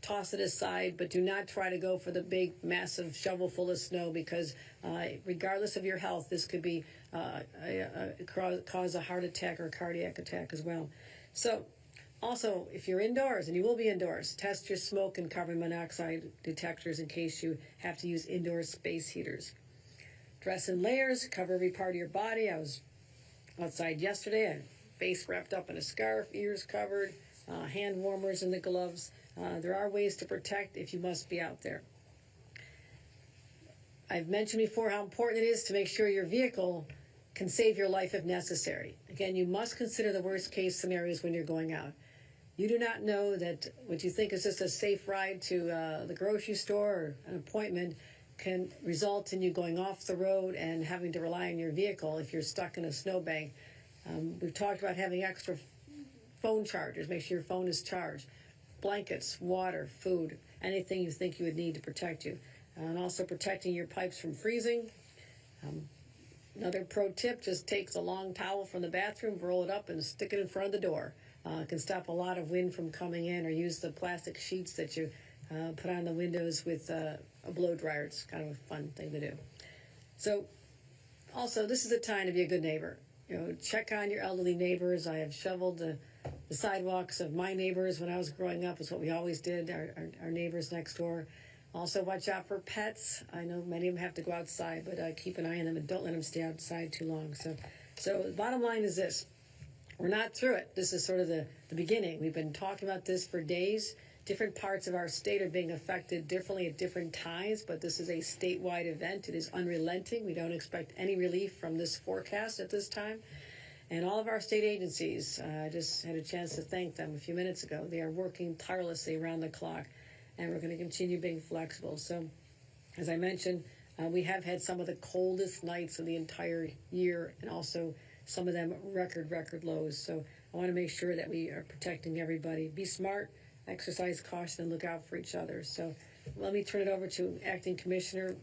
toss it aside, but do not try to go for the big, massive shovel full of snow because regardless of your health, this could be cause a heart attack or cardiac attack as well. So also, if you're indoors, and you will be indoors, test your smoke and carbon monoxide detectors in case you have to use indoor space heaters. Dress in layers, cover every part of your body. I was outside yesterday, I had face wrapped up in a scarf, ears covered, hand warmers in the gloves. There are ways to protect if you must be out there. I've mentioned before how important it is to make sure your vehicle can save your life if necessary. Again, you must consider the worst case scenarios when you're going out. You do not know that what you think is just a safe ride to the grocery store or an appointment can result in you going off the road and having to rely on your vehicle if you're stuck in a snowbank. We've talked about having extra phone chargers. Make sure your phone is charged. Blankets, water, food, anything you think you would need to protect you. And also protecting your pipes from freezing. Another pro tip, just take a long towel from the bathroom, roll it up, and stick it in front of the door. It can stop a lot of wind from coming in, or use the plastic sheets that you put on the windows with a blow dryer. It's kind of a fun thing to do. So also, this is a time to be a good neighbor. Check on your elderly neighbors. I have shoveled the sidewalks of my neighbors when I was growing up. Is what we always did, our neighbors next door. Also, watch out for pets. I know many of them have to go outside, but keep an eye on them and don't let them stay outside too long. So the bottom line is this. We're not through it. This is sort of the beginning. We've been talking about this for days. Different parts of our state are being affected differently at different times, but this is a statewide event. It is unrelenting. We don't expect any relief from this forecast at this time. And all of our state agencies, I just had a chance to thank them a few minutes ago. They are working tirelessly around the clock, and we're going to continue being flexible. So, as I mentioned, we have had some of the coldest nights of the entire year, and also some of them record lows. So I want to make sure that we are protecting everybody. Be smart, exercise caution, and look out for each other. So let me turn it over to Acting Commissioner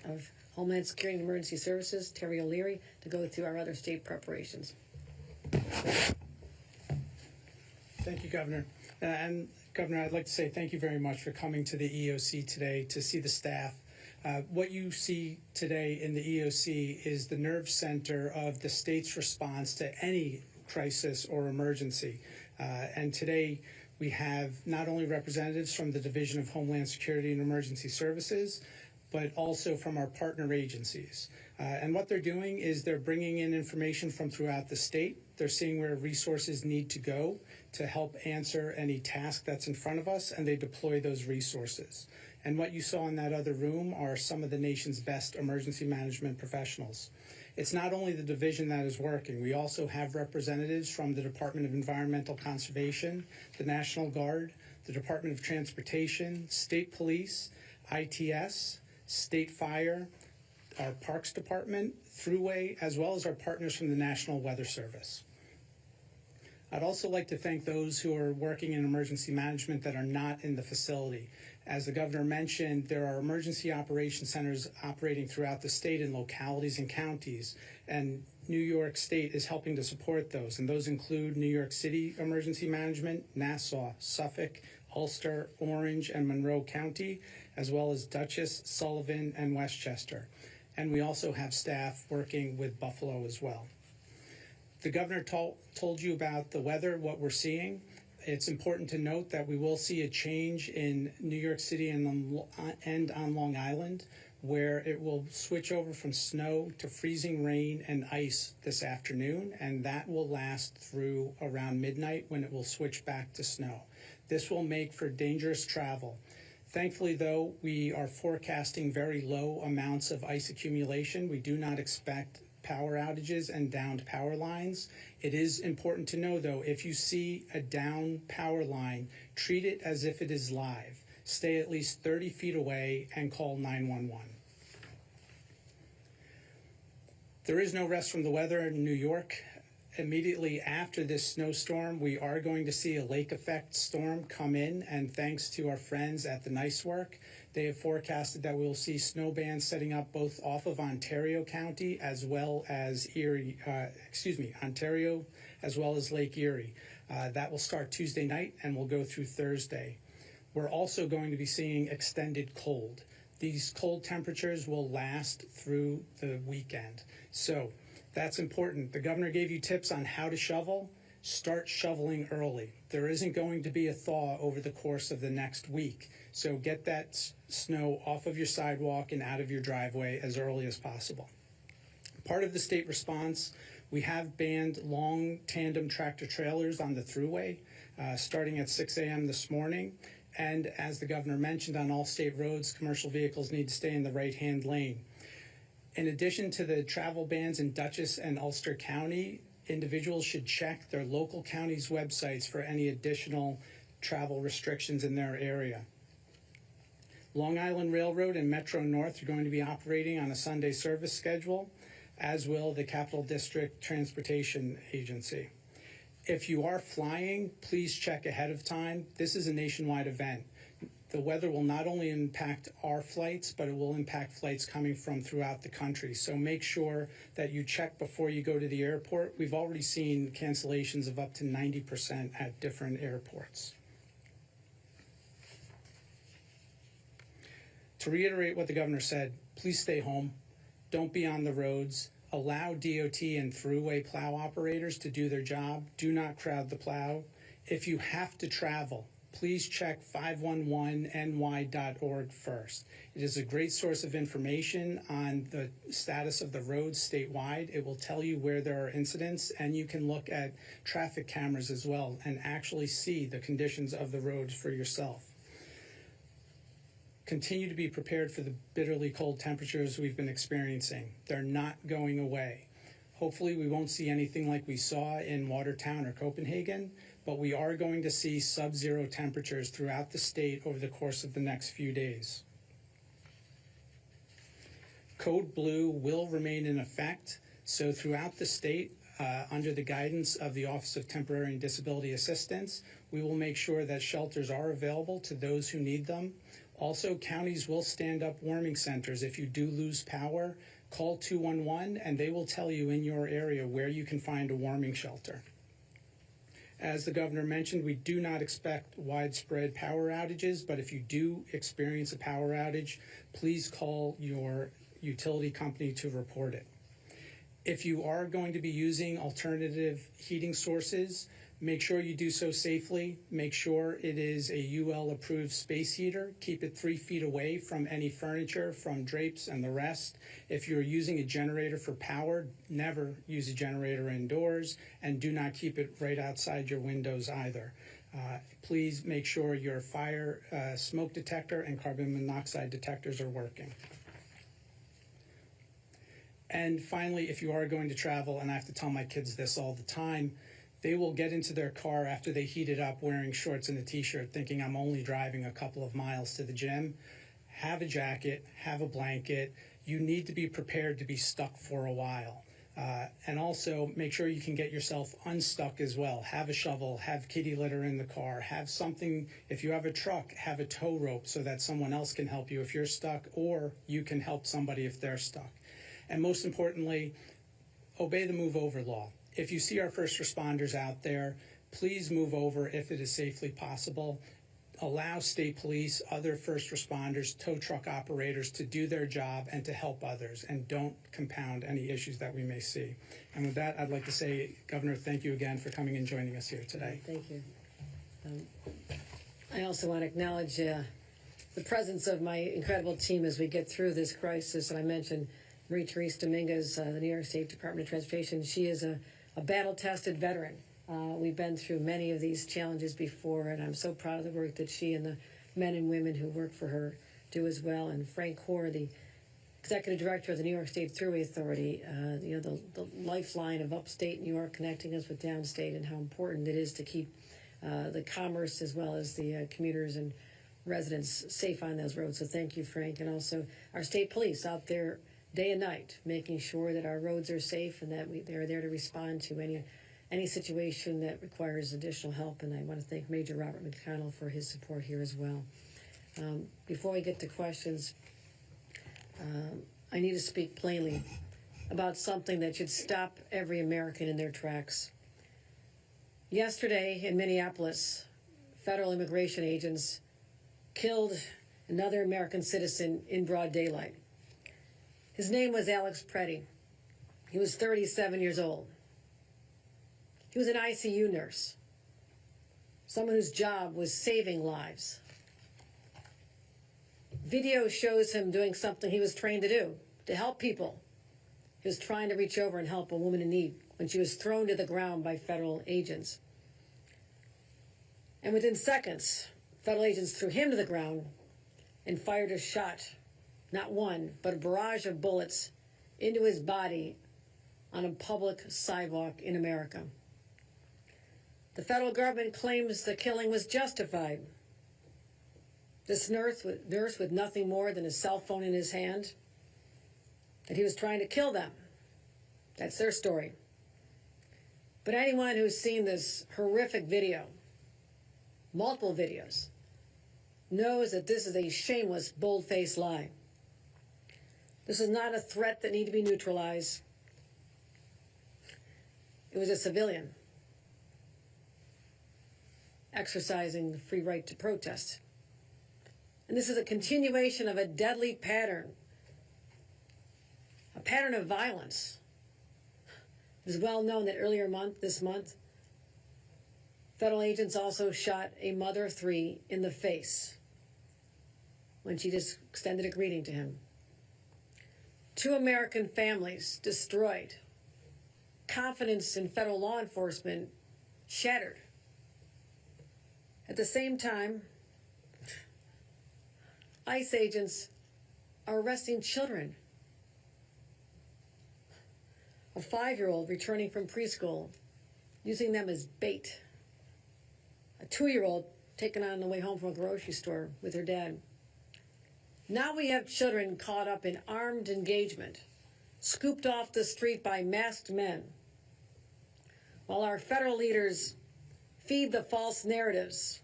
of Homeland Security and Emergency Services, Terry O'Leary, to go through our other state preparations. Thank you, Governor. And Governor, I'd like to say thank you very much for coming to the EOC today to see the staff. What you see today in the EOC is the nerve center of the state's response to any crisis or emergency. And today we have not only representatives from the Division of Homeland Security and Emergency Services, but also from our partner agencies. And what they're doing is they're bringing in information from throughout the state. They're seeing where resources need to go to help answer any task that's in front of us, and they deploy those resources. And what you saw in that other room are some of the nation's best emergency management professionals. It's not only the division that is working. We also have representatives from the Department of Environmental Conservation, the National Guard, the Department of Transportation, State Police, ITS, State Fire, our Parks Department, Thruway, as well as our partners from the National Weather Service. I'd also like to thank those who are working in emergency management that are not in the facility. As the governor mentioned, there are emergency operation centers operating throughout the state in localities and counties, and New York State is helping to support those. And those include New York City Emergency Management, Nassau, Suffolk, Ulster, Orange, and Monroe County, as well as Dutchess, Sullivan, and Westchester. And we also have staff working with Buffalo as well. The governor told you about the weather, what we're seeing. It's important to note that we will see a change in New York City and on Long Island, where it will switch over from snow to freezing rain and ice this afternoon, and that will last through around midnight when it will switch back to snow. This will make for dangerous travel. Thankfully, though, we are forecasting very low amounts of ice accumulation. We do not expect power outages and downed power lines. It is important to know, though, if you see a down power line, treat it as if it is live. Stay at least 30 feet away and call 911. There is no rest from the weather in New York. Immediately after this snowstorm, we are going to see a lake effect storm come in, and thanks to our friends at the Nice Work, they have forecasted that we'll see snow bands setting up both off of Ontario County as well as Ontario as well as Lake Erie. That will start Tuesday night and will go through Thursday. We're also going to be seeing extended cold. These cold temperatures will last through the weekend. So that's important. The governor gave you tips on how to shovel. Start shoveling early. There isn't going to be a thaw over the course of the next week. So get that snow off of your sidewalk and out of your driveway as early as possible. Part of the state response, we have banned long tandem tractor trailers on the thruway starting at 6 a.m. this morning. And as the governor mentioned, on all state roads, commercial vehicles need to stay in the right-hand lane. In addition to the travel bans in Dutchess and Ulster County, individuals should check their local county's websites for any additional travel restrictions in their area. Long Island Railroad and Metro North are going to be operating on a Sunday service schedule, as will the Capital District Transportation Agency. If you are flying, please check ahead of time. This is a nationwide event. The weather will not only impact our flights, but it will impact flights coming from throughout the country. So make sure that you check before you go to the airport. We've already seen cancellations of up to 90% at different airports. To reiterate what the governor said, please stay home. Don't be on the roads. Allow DOT and thruway plow operators to do their job. Do not crowd the plow. If you have to travel, please check 511ny.org first. It is a great source of information on the status of the roads statewide. It will tell you where there are incidents, and you can look at traffic cameras as well and actually see the conditions of the roads for yourself. Continue to be prepared for the bitterly cold temperatures we've been experiencing. They're not going away. Hopefully we won't see anything like we saw in Watertown or Copenhagen, but we are going to see sub-zero temperatures throughout the state over the course of the next few days. Code Blue will remain in effect, so throughout the state, under the guidance of the Office of Temporary and Disability Assistance, we will make sure that shelters are available to those who need them. Also, counties will stand up warming centers. If you do lose power, call 211 and they will tell you in your area where you can find a warming shelter. As the governor mentioned, we do not expect widespread power outages, but if you do experience a power outage, please call your utility company to report it. If you are going to be using alternative heating sources, make sure you do so safely. Make sure it is a UL approved space heater. Keep it 3 feet away from any furniture, from drapes and the rest. If you're using a generator for power, never use a generator indoors, and do not keep it right outside your windows either. Please make sure your fire smoke detector and carbon monoxide detectors are working. And finally, if you are going to travel, and I have to tell my kids this all the time, they will get into their car after they heat it up wearing shorts and a t-shirt thinking I'm only driving a couple of miles to the gym. Have a jacket, have a blanket. You need to be prepared to be stuck for a while. And also make sure you can get yourself unstuck as well. Have a shovel, have kitty litter in the car, have something, if you have a truck, have a tow rope so that someone else can help you if you're stuck, or you can help somebody if they're stuck. And most importantly, obey the move over law. If you see our first responders out there, please move over if it is safely possible. Allow state police, other first responders, tow truck operators to do their job and to help others, and don't compound any issues that we may see. And with that, I'd like to say, Governor, thank you again for coming and joining us here today. Thank you. I also want to acknowledge the presence of my incredible team as we get through this crisis. And I mentioned Marie-Therese Dominguez, the New York State Department of Transportation. She is a battle-tested veteran. We've been through many of these challenges before, and I'm so proud of the work that she and the men and women who work for her do as well. And Frank Hoare, the Executive Director of the New York State Thruway Authority, the lifeline of upstate New York connecting us with downstate, and how important it is to keep the commerce as well as the commuters and residents safe on those roads. So thank you, Frank. And also our state police out there day and night, making sure that our roads are safe and that they're there to respond to any situation that requires additional help. And I want to thank Major Robert McConnell for his support here as well. Before we get to questions, I need to speak plainly about something that should stop every American in their tracks. Yesterday in Minneapolis, federal immigration agents killed another American citizen in broad daylight. His name was Alex Preddy. He was 37 years old. He was an ICU nurse, someone whose job was saving lives. Video shows him doing something he was trained to do, to help people. He was trying to reach over and help a woman in need when she was thrown to the ground by federal agents. And within seconds, federal agents threw him to the ground and fired a shot, not one, but a barrage of bullets into his body on a public sidewalk in America. The federal government claims the killing was justified. This nurse with nothing more than a cell phone in his hand, that he was trying to kill them. That's their story. But anyone who's seen this horrific video, multiple videos, knows that this is a shameless, bold-faced lie. This is not a threat that needed to be neutralized. It was a civilian exercising the free right to protest. And this is a continuation of a deadly pattern, a pattern of violence. It is well known that earlier this month, federal agents also shot a mother of three in the face when she just extended a greeting to him. 2 American families destroyed. Confidence in federal law enforcement shattered. At the same time, ICE agents are arresting children. A 5-year-old returning from preschool, using them as bait. A 2-year-old taken on the way home from a grocery store with her dad. Now we have children caught up in armed engagement, scooped off the street by masked men, while our federal leaders feed the false narratives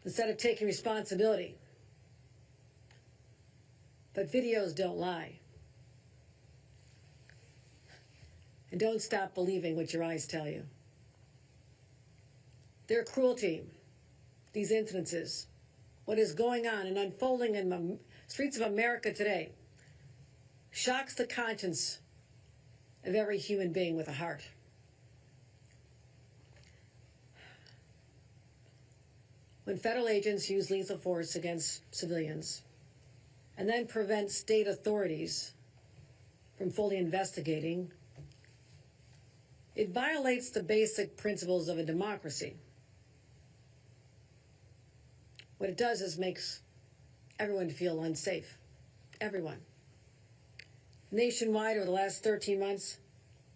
instead of taking responsibility. But videos don't lie. And don't stop believing what your eyes tell you. Their cruelty, these incidences, what is going on and unfolding in the streets of America today, shocks the conscience of every human being with a heart. When federal agents use lethal force against civilians and then prevent state authorities from fully investigating, it violates the basic principles of a democracy. What it does is makes everyone feel unsafe. Everyone. Nationwide, over the last 13 months,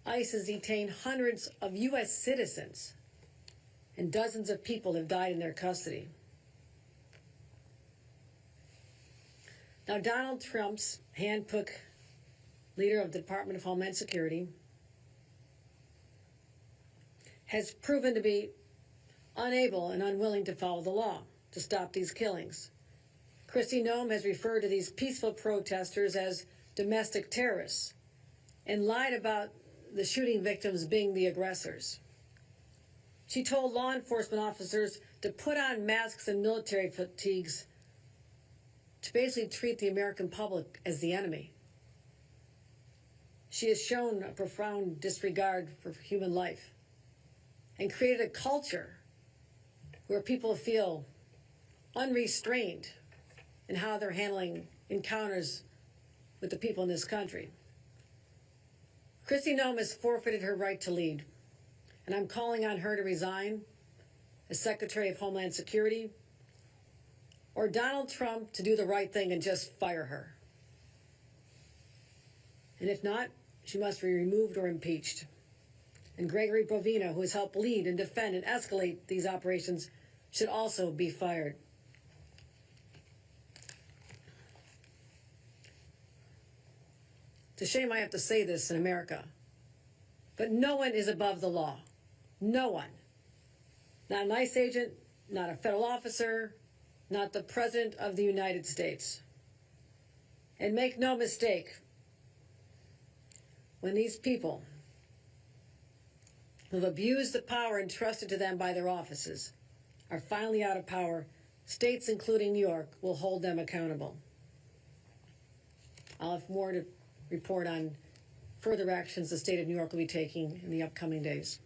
ICE has detained hundreds of U.S. citizens, and dozens of people have died in their custody. Now, Donald Trump's handpicked leader of the Department of Homeland Security has proven to be unable and unwilling to follow the law to stop these killings. Kristi Noem has referred to these peaceful protesters as domestic terrorists and lied about the shooting victims being the aggressors. She told law enforcement officers to put on masks and military fatigues to basically treat the American public as the enemy. She has shown a profound disregard for human life and created a culture where people feel unrestrained in how they're handling encounters with the people in this country. Kristi Noem has forfeited her right to lead, and I'm calling on her to resign as Secretary of Homeland Security, or Donald Trump to do the right thing and just fire her. And if not, she must be removed or impeached. And Gregory Bovino, who has helped lead and defend and escalate these operations, should also be fired. It's a shame I have to say this in America, but no one is above the law. No one. Not an ICE agent, not a federal officer, not the President of the United States. And make no mistake, when these people who have abused the power entrusted to them by their offices are finally out of power, States, including New York, will hold them accountable. I'll have more to report on further actions the state of New York will be taking in the upcoming days.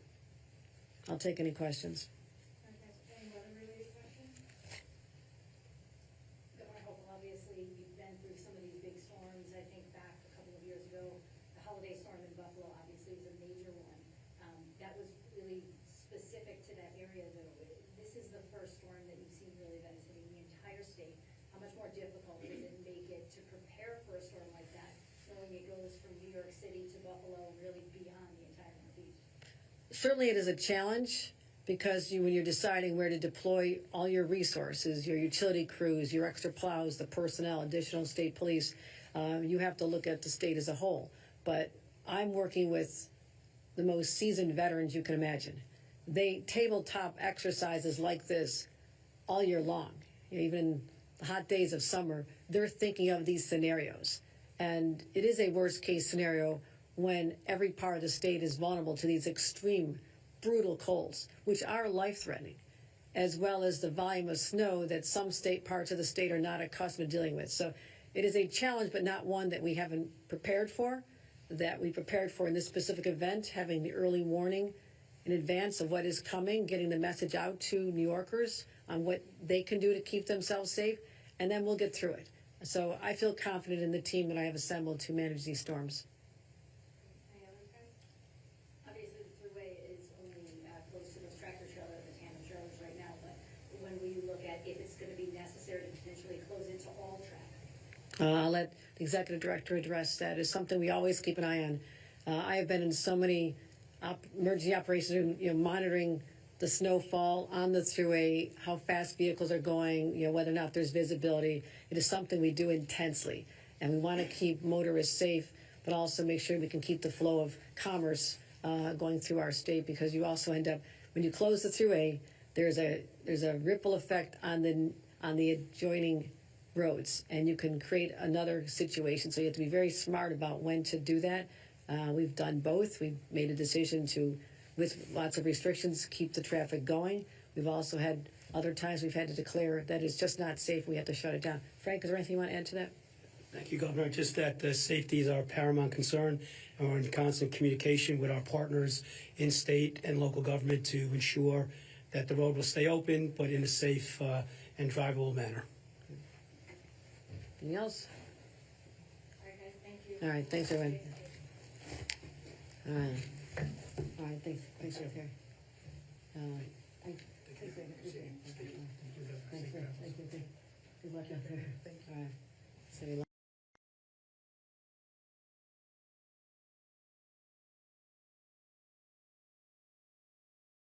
I'll take any questions. Any weather-related questions? Governor Hochul, obviously, you've been through some of these big storms. I think back a couple of years ago, the holiday storm in Buffalo obviously was a major one. That was really specific to that area, though. This is the first storm that you've seen really that is hitting the entire state. How much more difficult does it make it to prepare for a storm like that, knowing it goes from New York City to Buffalo, really beyond the entire Northeast? Certainly it is a challenge because when you're deciding where to deploy all your resources, your utility crews, your extra plows, the personnel, additional state police, you have to look at the state as a whole. But I'm working with the most seasoned veterans you can imagine. They tabletop exercises like this all year long. Even in the hot days of summer, they're thinking of these scenarios. And it is a worst case scenario when every part of the state is vulnerable to these extreme, brutal colds, which are life-threatening, as well as the volume of snow that some parts of the state are not accustomed to dealing with. So it is a challenge, but not one that we haven't prepared for, that we prepared for in this specific event, having the early warning in advance of what is coming, getting the message out to New Yorkers on what they can do to keep themselves safe, and then we'll get through it. So I feel confident in the team that I have assembled to manage these storms. Any others, guys? Obviously, the thruway is only close to those tractor trailers, the tandem trailers right now, but when we look at if it's going to be necessary to potentially close into all traffic? I'll let the executive director address that. It's something we always keep an eye on. I have been in so many emergency operations, monitoring the snowfall on the thruway, how fast vehicles are going, whether or not there's visibility. It is something we do intensely, and we want to keep motorists safe, but also make sure we can keep the flow of commerce going through our state, because you also end up, when you close the thruway, there's a ripple effect on the adjoining roads, and you can create another situation. So you have to be very smart about when to do that. We've done both. We've made a decision to, with lots of restrictions, keep the traffic going. We've also had other times we've had to declare that it's just not safe. We have to shut it down. Frank, is there anything you want to add to that? Thank you, Governor. Just that safety is our paramount concern, and we're in constant communication with our partners in state and local government to ensure that the road will stay open, but in a safe and drivable manner. Anything else? All right, guys, thank you. All right, thanks, everyone. All right, thanks for your care. Thanks. Good luck out there. All right.